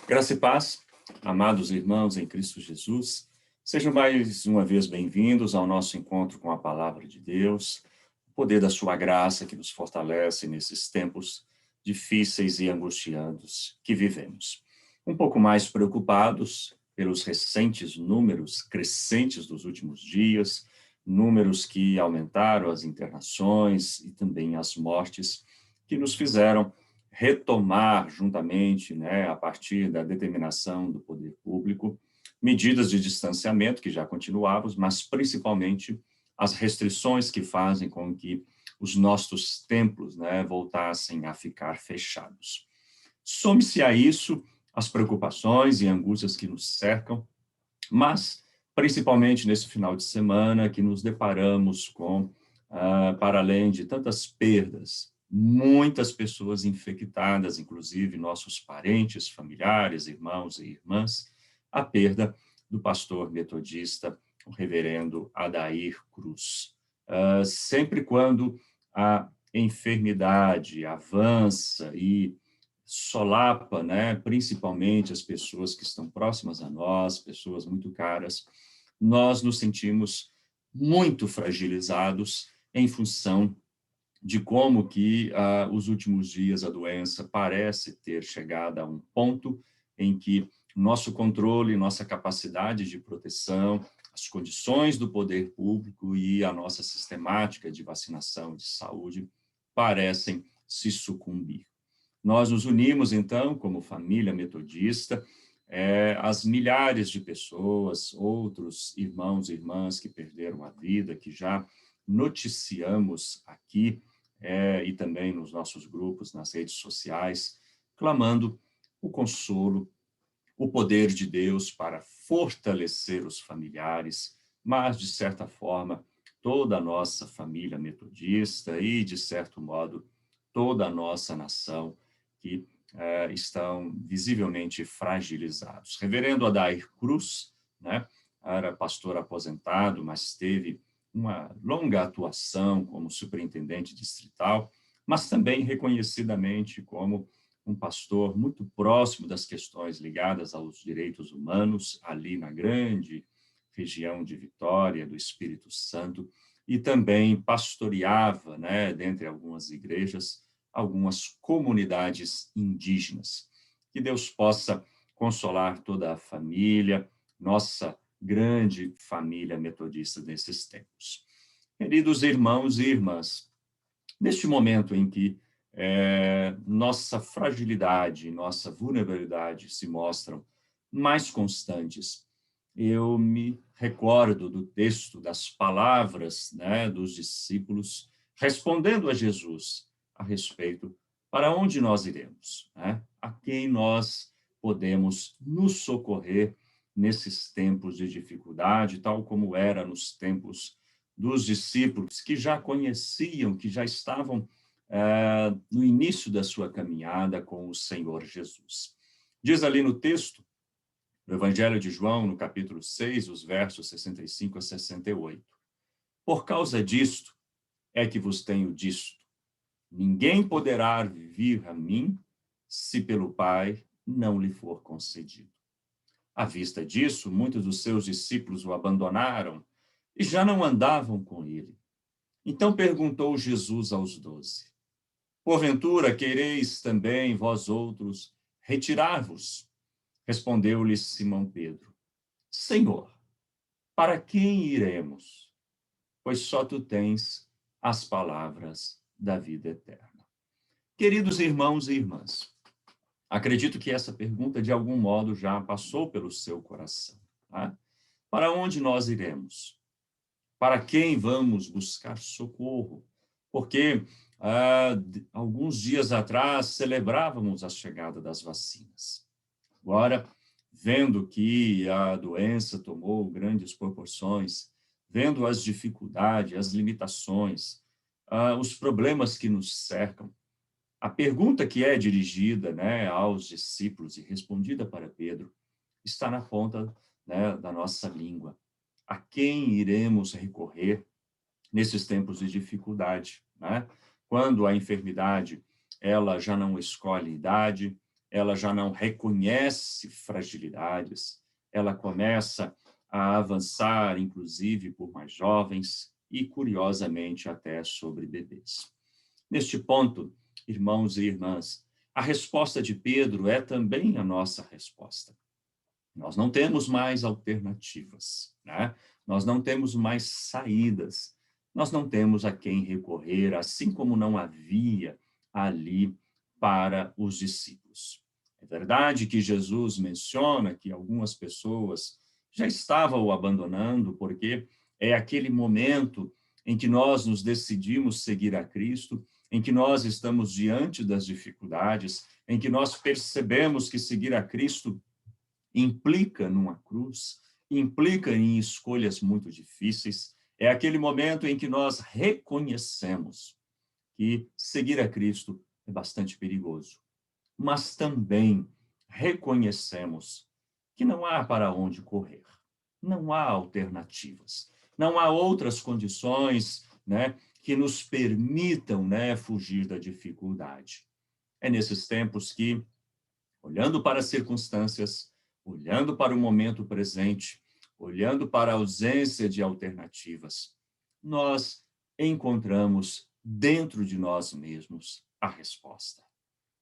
Graça e paz, amados irmãos em Cristo Jesus, sejam mais uma vez bem-vindos ao nosso encontro com a Palavra de Deus, o poder da sua graça que nos fortalece nesses tempos difíceis e angustiantes que vivemos. Um pouco mais preocupados pelos recentes números crescentes dos últimos dias, números que aumentaram as internações e também as mortes, que nos fizeram retomar juntamente, a partir da determinação do poder público, medidas de distanciamento que já continuávamos, mas principalmente as restrições que fazem com que os nossos templos, voltassem a ficar fechados. Some-se a isso as preocupações e angústias que nos cercam, mas principalmente nesse final de semana que nos deparamos com, para além de tantas perdas, muitas pessoas infectadas, inclusive nossos parentes, familiares, irmãos e irmãs, a perda do pastor metodista, o reverendo Adair Cruz. Sempre quando a enfermidade avança e solapa, principalmente as pessoas que estão próximas a nós, pessoas muito caras, nós nos sentimos muito fragilizados em função de como que os últimos dias a doença parece ter chegado a um ponto em que nosso controle, nossa capacidade de proteção, as condições do poder público e a nossa sistemática de vacinação e de saúde parecem se sucumbir. Nós nos unimos, então, como família metodista, as milhares de pessoas, outros irmãos e irmãs que perderam a vida, que já noticiamos aqui, e também nos nossos grupos, nas redes sociais, clamando o consolo, o poder de Deus para fortalecer os familiares, mas, de certa forma, toda a nossa família metodista e, de certo modo, toda a nossa nação que estão visivelmente fragilizados. Reverendo Adair Cruz, era pastor aposentado, mas teve uma longa atuação como superintendente distrital, mas também reconhecidamente como um pastor muito próximo das questões ligadas aos direitos humanos, ali na grande região de Vitória, do Espírito Santo, e também pastoreava, dentre algumas igrejas, algumas comunidades indígenas. Que Deus possa consolar toda a família, nossa grande família metodista nesses tempos. Queridos irmãos e irmãs, neste momento em que nossa fragilidade, nossa vulnerabilidade se mostram mais constantes, eu me recordo do texto, das palavras, dos discípulos, respondendo a Jesus a respeito para onde nós iremos, a quem nós podemos nos socorrer nesses tempos de dificuldade, tal como era nos tempos dos discípulos, que já conheciam, que já estavam no início da sua caminhada com o Senhor Jesus. Diz ali no texto, no Evangelho de João, no capítulo 6, os versos 65 a 68. Por causa disto é que vos tenho disto. Ninguém poderá vir a mim se pelo Pai não lhe for concedido. À vista disso, muitos dos seus discípulos o abandonaram e já não andavam com ele. Então perguntou Jesus aos 12: porventura quereis também vós outros retirar-vos? Respondeu-lhe Simão Pedro: Senhor, para quem iremos? Pois só tu tens as palavras da vida eterna. Queridos irmãos e irmãs, acredito que essa pergunta, de algum modo, já passou pelo seu coração. Para onde nós iremos? Para quem vamos buscar socorro? Porque alguns dias atrás celebrávamos a chegada das vacinas. Agora, vendo que a doença tomou grandes proporções, vendo as dificuldades, as limitações, os problemas que nos cercam, a pergunta que é dirigida, aos discípulos e respondida para Pedro está na ponta, da nossa língua. A quem iremos recorrer nesses tempos de dificuldade, Quando a enfermidade, ela já não escolhe idade, ela já não reconhece fragilidades, ela começa a avançar, inclusive, por mais jovens e, curiosamente, até sobre bebês. Neste ponto, irmãos e irmãs, a resposta de Pedro é também a nossa resposta. Nós não temos mais alternativas, né? Nós não temos mais saídas, nós não temos a quem recorrer, assim como não havia ali para os discípulos. É verdade que Jesus menciona que algumas pessoas já estavam o abandonando, porque é aquele momento em que nós nos decidimos seguir a Cristo, em que nós estamos diante das dificuldades, em que nós percebemos que seguir a Cristo implica numa cruz, implica em escolhas muito difíceis. É aquele momento em que nós reconhecemos que seguir a Cristo é bastante perigoso, mas também reconhecemos que não há para onde correr, não há alternativas, não há outras condições, né, que nos permitam, né, fugir da dificuldade. É nesses tempos que, olhando para as circunstâncias, olhando para o momento presente, olhando para a ausência de alternativas, nós encontramos dentro de nós mesmos a resposta.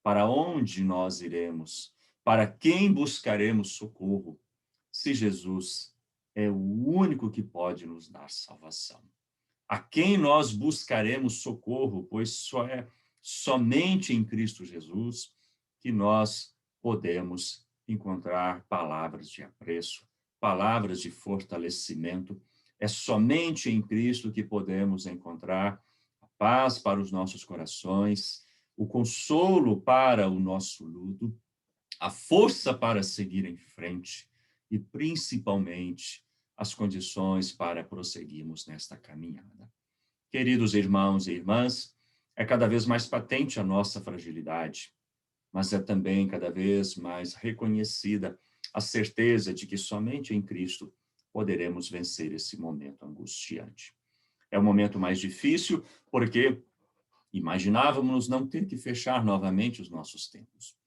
Para onde nós iremos? Para quem buscaremos socorro? Se Jesus é o único que pode nos dar salvação. A quem nós buscaremos socorro? Pois só é somente em Cristo Jesus que nós podemos encontrar palavras de apreço, palavras de fortalecimento. É somente em Cristo que podemos encontrar a paz para os nossos corações, o consolo para o nosso luto, a força para seguir em frente e, principalmente, as condições para prosseguirmos nesta caminhada. Queridos irmãos e irmãs, é cada vez mais patente a nossa fragilidade, mas é também cada vez mais reconhecida a certeza de que somente em Cristo poderemos vencer esse momento angustiante. É o momento mais difícil porque imaginávamos não ter que fechar novamente os nossos templos.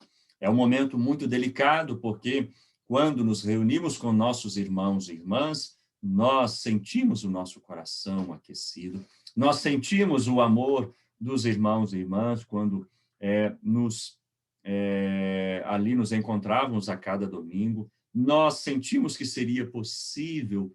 É um momento muito delicado porque quando nos reunimos com nossos irmãos e irmãs, nós sentimos o nosso coração aquecido, nós sentimos o amor dos irmãos e irmãs quando ali nos encontrávamos a cada domingo, nós sentimos que seria possível,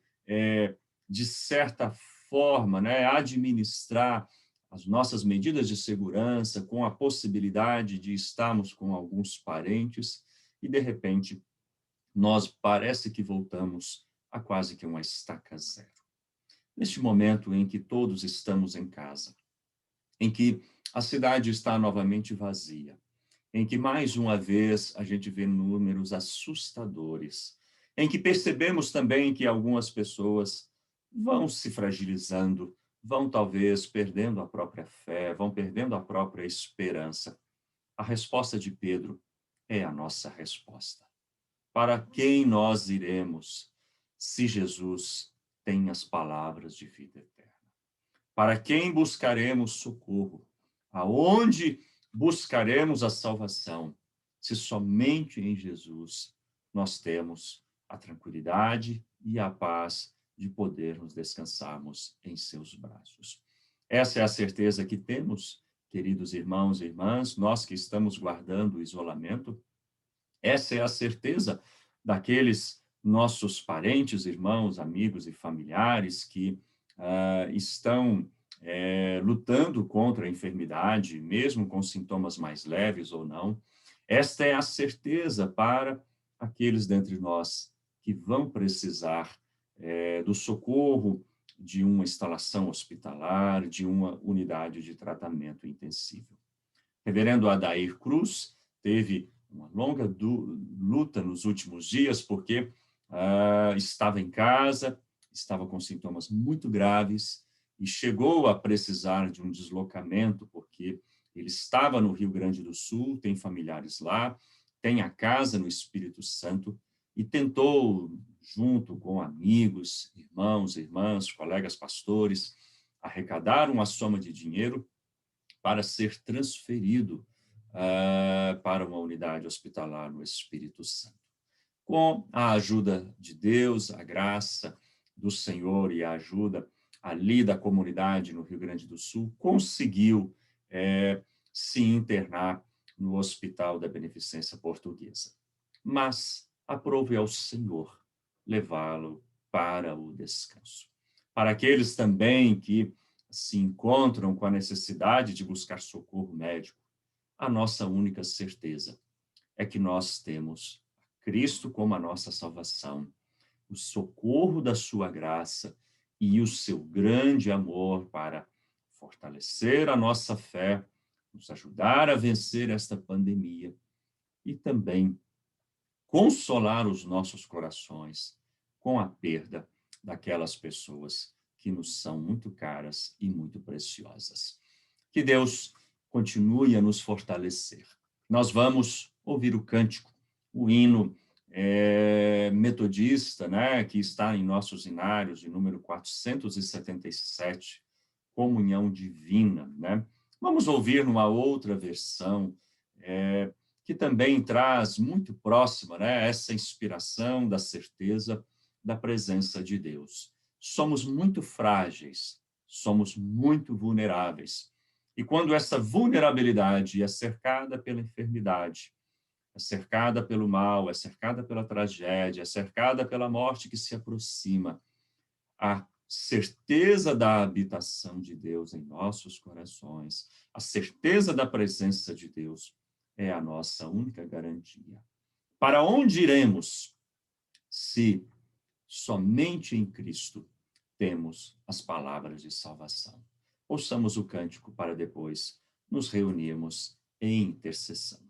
de certa forma, né, administrar as nossas medidas de segurança com a possibilidade de estarmos com alguns parentes e, de repente, nós parece que voltamos a quase que uma estaca zero. Neste momento em que todos estamos em casa, em que a cidade está novamente vazia, em que, mais uma vez, a gente vê números assustadores, em que percebemos também que algumas pessoas vão se fragilizando, vão talvez perdendo a própria fé, vão perdendo a própria esperança. A resposta de Pedro é a nossa resposta. Para quem nós iremos se Jesus tem as palavras de vida eterna? Para quem buscaremos socorro? Aonde buscaremos a salvação? Se somente em Jesus nós temos a tranquilidade e a paz de podermos descansarmos em seus braços. Essa é a certeza que temos, queridos irmãos e irmãs, nós que estamos guardando o isolamento. Essa é a certeza daqueles nossos parentes, irmãos, amigos e familiares que estão lutando contra a enfermidade, mesmo com sintomas mais leves ou não. Esta é a certeza para aqueles dentre nós que vão precisar do socorro de uma instalação hospitalar, de uma unidade de tratamento intensivo. Reverendo Adair Cruz teve uma longa luta nos últimos dias, porque estava em casa, estava com sintomas muito graves e chegou a precisar de um deslocamento, porque ele estava no Rio Grande do Sul, tem familiares lá, tem a casa no Espírito Santo e tentou, junto com amigos, irmãos, irmãs, colegas pastores, arrecadar uma soma de dinheiro para ser transferido para uma unidade hospitalar no Espírito Santo. Com a ajuda de Deus, a graça do Senhor e a ajuda ali da comunidade no Rio Grande do Sul, conseguiu se internar no Hospital da Beneficência Portuguesa. Mas aprove ao Senhor levá-lo para o descanso. Para aqueles também que se encontram com a necessidade de buscar socorro médico, a nossa única certeza é que nós temos Cristo como a nossa salvação, o socorro da sua graça e o seu grande amor para fortalecer a nossa fé, nos ajudar a vencer esta pandemia e também consolar os nossos corações com a perda daquelas pessoas que nos são muito caras e muito preciosas. Que Deus continue a nos fortalecer. Nós vamos ouvir o cântico, o hino metodista, né, que está em nossos hinários, de número 477, Comunhão Divina, né? Vamos ouvir numa outra versão, que também traz muito próxima, né, essa inspiração da certeza da presença de Deus. Somos muito frágeis, somos muito vulneráveis. E quando essa vulnerabilidade é cercada pela enfermidade, é cercada pelo mal, é cercada pela tragédia, é cercada pela morte que se aproxima, a certeza da habitação de Deus em nossos corações, a certeza da presença de Deus é a nossa única garantia. Para onde iremos se somente em Cristo temos as palavras de salvação? Ouçamos o cântico para depois nos reunirmos em intercessão.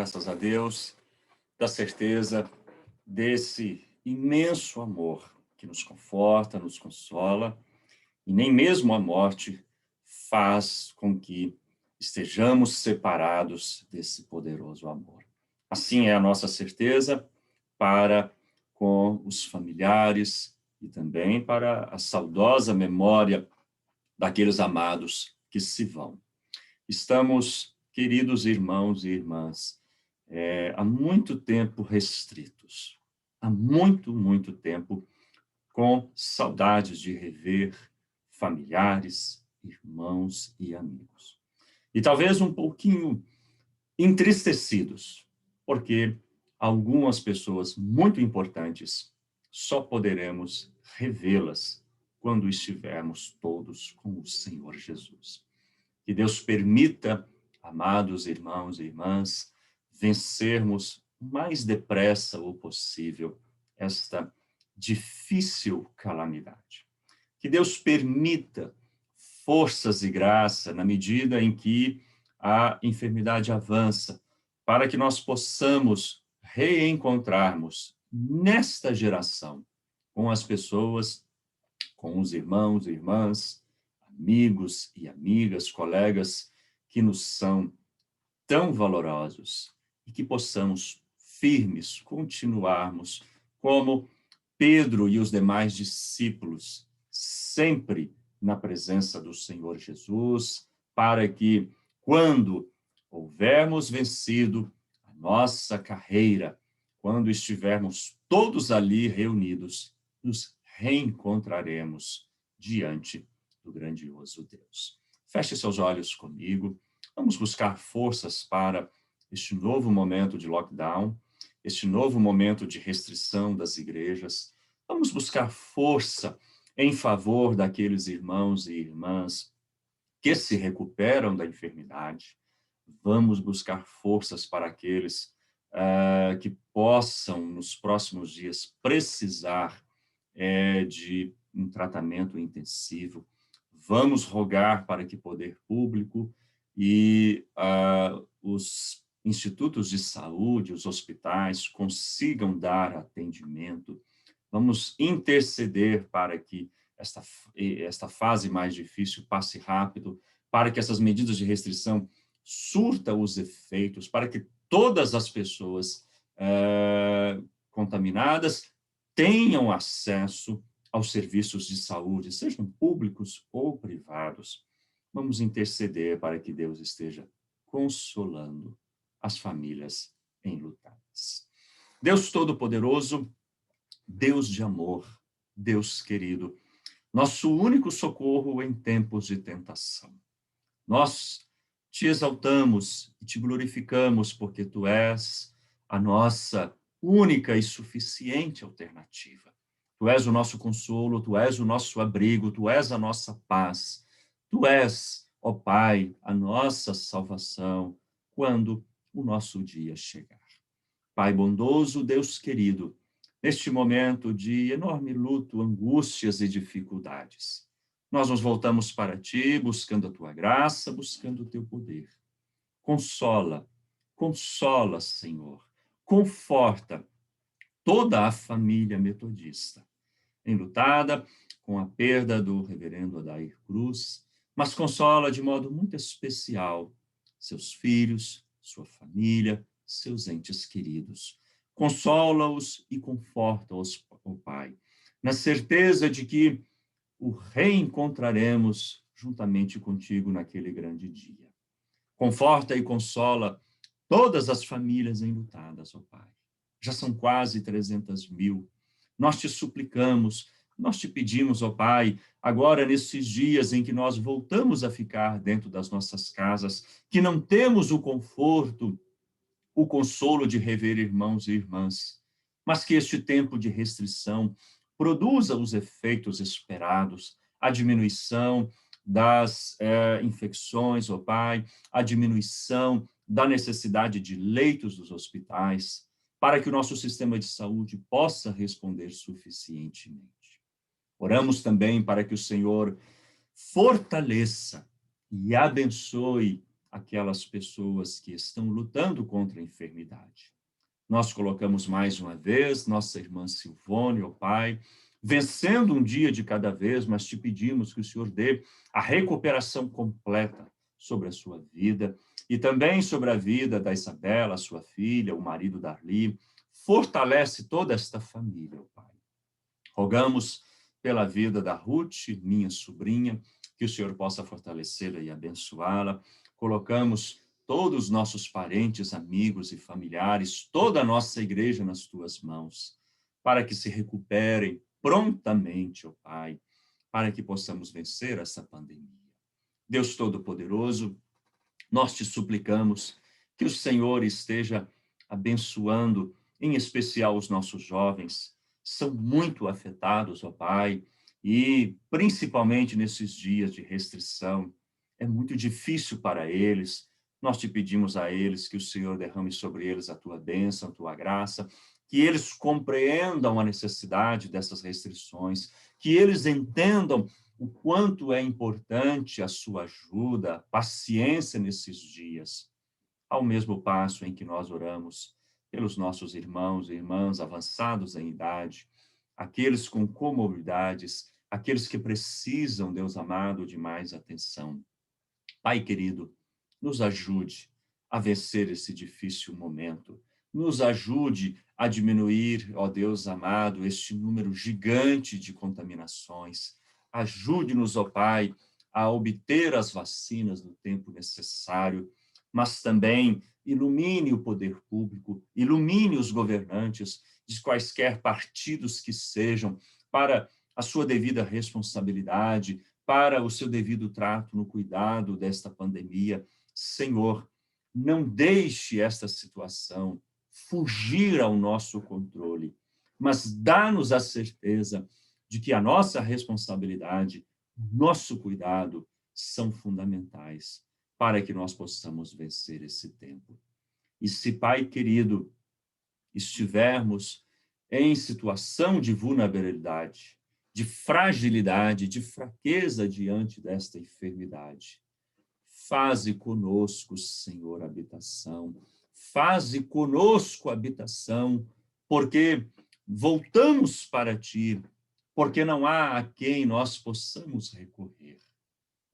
graças a Deus, da certeza desse imenso amor que nos conforta, nos consola, e nem mesmo a morte faz com que estejamos separados desse poderoso amor. Assim é a nossa certeza para com os familiares e também para a saudosa memória daqueles amados que se vão. Estamos, queridos irmãos e irmãs, há muito tempo restritos, há muito tempo com saudades de rever familiares, irmãos e amigos. E talvez um pouquinho entristecidos, porque algumas pessoas muito importantes só poderemos revê-las quando estivermos todos com o Senhor Jesus. Que Deus permita, amados irmãos e irmãs, vencermos o mais depressa o possível esta difícil calamidade. Que Deus permita forças e graça na medida em que a enfermidade avança, para que nós possamos reencontrarmos nesta geração com as pessoas, com os irmãos e irmãs, amigos e amigas, colegas que nos são tão valorosos e que possamos firmes continuarmos como Pedro e os demais discípulos, sempre na presença do Senhor Jesus, para que, quando houvermos vencido a nossa carreira, quando estivermos todos ali reunidos, nos reencontraremos diante do grandioso Deus. Feche seus olhos comigo. Vamos buscar forças para este novo momento de lockdown, este novo momento de restrição das igrejas. Vamos buscar força em favor daqueles irmãos e irmãs que se recuperam da enfermidade. Vamos buscar forças para aqueles que possam, nos próximos dias, precisar de um tratamento intensivo. Vamos rogar para que poder público e os institutos de saúde, os hospitais, consigam dar atendimento. Vamos interceder para que esta fase mais difícil passe rápido, para que essas medidas de restrição surtam os efeitos, para que todas as pessoas contaminadas tenham acesso aos serviços de saúde, sejam públicos ou privados. Vamos interceder para que Deus esteja consolando as famílias enlutadas. Deus Todo-Poderoso, Deus de amor, Deus querido, nosso único socorro em tempos de tentação. Nós te exaltamos e te glorificamos porque tu és a nossa única e suficiente alternativa. Tu és o nosso consolo, tu és o nosso abrigo, tu és a nossa paz. Tu és, ó Pai, a nossa salvação quando o nosso dia chegar. Pai bondoso, Deus querido, neste momento de enorme luto, angústias e dificuldades, nós nos voltamos para ti, buscando a tua graça, buscando o teu poder. Consola, consola, Senhor, conforta toda a família metodista, enlutada com a perda do reverendo Adair Cruz, mas consola de modo muito especial seus filhos, sua família, seus entes queridos. Consola-os e conforta-os, ó Pai, na certeza de que o reencontraremos juntamente contigo naquele grande dia. Conforta e consola todas as famílias enlutadas, ó Pai. Já são quase 300.000. Nós te suplicamos, nós te pedimos, ó Pai, agora nesses dias em que nós voltamos a ficar dentro das nossas casas, que não temos o conforto, o consolo de rever irmãos e irmãs, mas que este tempo de restrição produza os efeitos esperados, a diminuição das infecções, ó Pai, a diminuição da necessidade de leitos dos hospitais, para que o nosso sistema de saúde possa responder suficientemente. Oramos também para que o Senhor fortaleça e abençoe aquelas pessoas que estão lutando contra a enfermidade. Nós colocamos mais uma vez nossa irmã Silvone, ó Pai, vencendo um dia de cada vez, mas te pedimos que o Senhor dê a recuperação completa sobre a sua vida e também sobre a vida da Isabela, sua filha, o marido da Arli. Fortalece toda esta família, ó Pai. Rogamos pela vida da Ruth, minha sobrinha, que o Senhor possa fortalecê-la e abençoá-la. Colocamos todos os nossos parentes, amigos e familiares, toda a nossa igreja nas tuas mãos, para que se recuperem prontamente, ó Pai, para que possamos vencer essa pandemia. Deus Todo-Poderoso, nós te suplicamos que o Senhor esteja abençoando, em especial os nossos jovens, são muito afetados, ó Pai, e principalmente nesses dias de restrição, é muito difícil para eles. Nós te pedimos a eles que o Senhor derrame sobre eles a tua bênção, a tua graça, que eles compreendam a necessidade dessas restrições, que eles entendam o quanto é importante a sua ajuda, a paciência nesses dias, ao mesmo passo em que nós oramos pelos nossos irmãos e irmãs avançados em idade, aqueles com comorbidades, aqueles que precisam, Deus amado, de mais atenção. Pai querido, nos ajude a vencer esse difícil momento. Nos ajude a diminuir, ó Deus amado, este número gigante de contaminações. Ajude-nos, ó Pai, a obter as vacinas no tempo necessário, mas também ilumine o poder público, ilumine os governantes de quaisquer partidos que sejam, para a sua devida responsabilidade, para o seu devido trato no cuidado desta pandemia. Senhor, não deixe esta situação fugir ao nosso controle, mas dá-nos a certeza de que a nossa responsabilidade, nosso cuidado são fundamentais para que nós possamos vencer esse tempo. E se, Pai querido, estivermos em situação de vulnerabilidade, de fragilidade, de fraqueza diante desta enfermidade, faze conosco, Senhor, habitação. Faze conosco habitação, porque voltamos para ti, porque não há a quem nós possamos recorrer.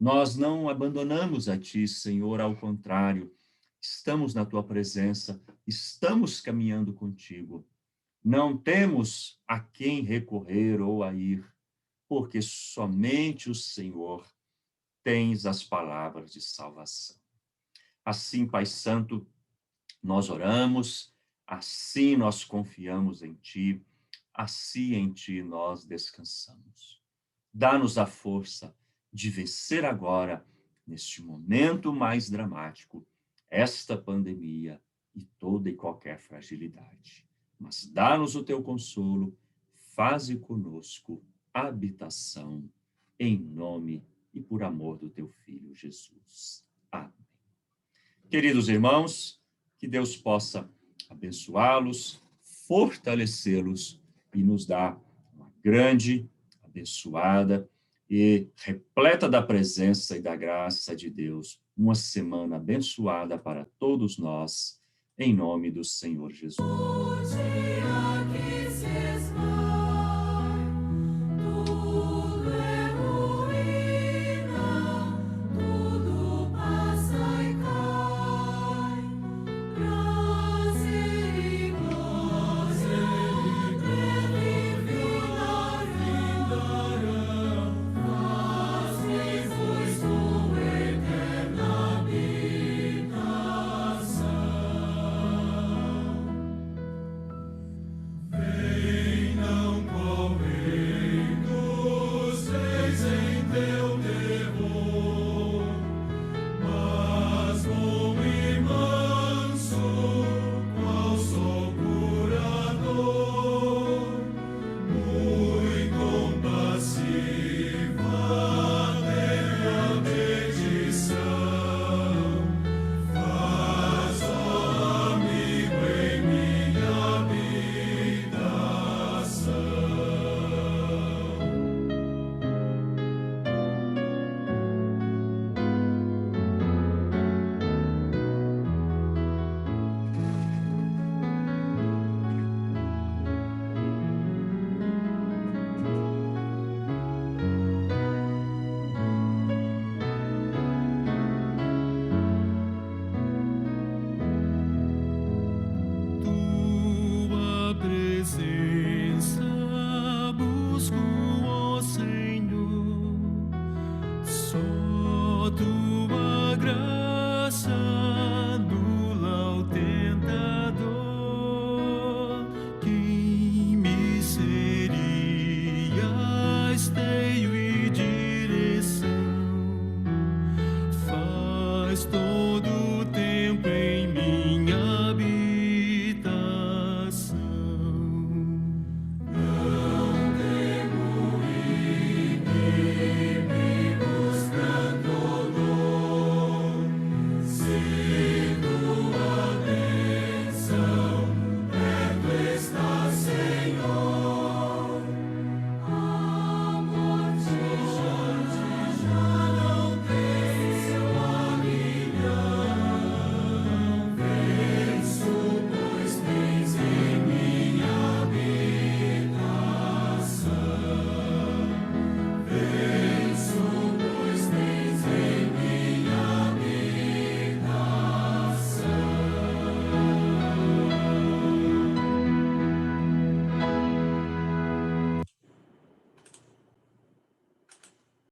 Nós não abandonamos a ti, Senhor, ao contrário, estamos na tua presença, estamos caminhando contigo. Não temos a quem recorrer ou a ir, porque somente o Senhor tens as palavras de salvação. Assim, Pai Santo, nós oramos, assim nós confiamos em Ti, assim em Ti nós descansamos. Dá-nos a força de vencer agora, neste momento mais dramático, esta pandemia e toda e qualquer fragilidade. Mas dá-nos o Teu consolo, faze conosco habitação, em nome e por amor do Teu Filho Jesus. Amém. Queridos irmãos, que Deus possa abençoá-los, fortalecê-los e nos dar uma grande, abençoada e repleta da presença e da graça de Deus, uma semana abençoada para todos nós, em nome do Senhor Jesus.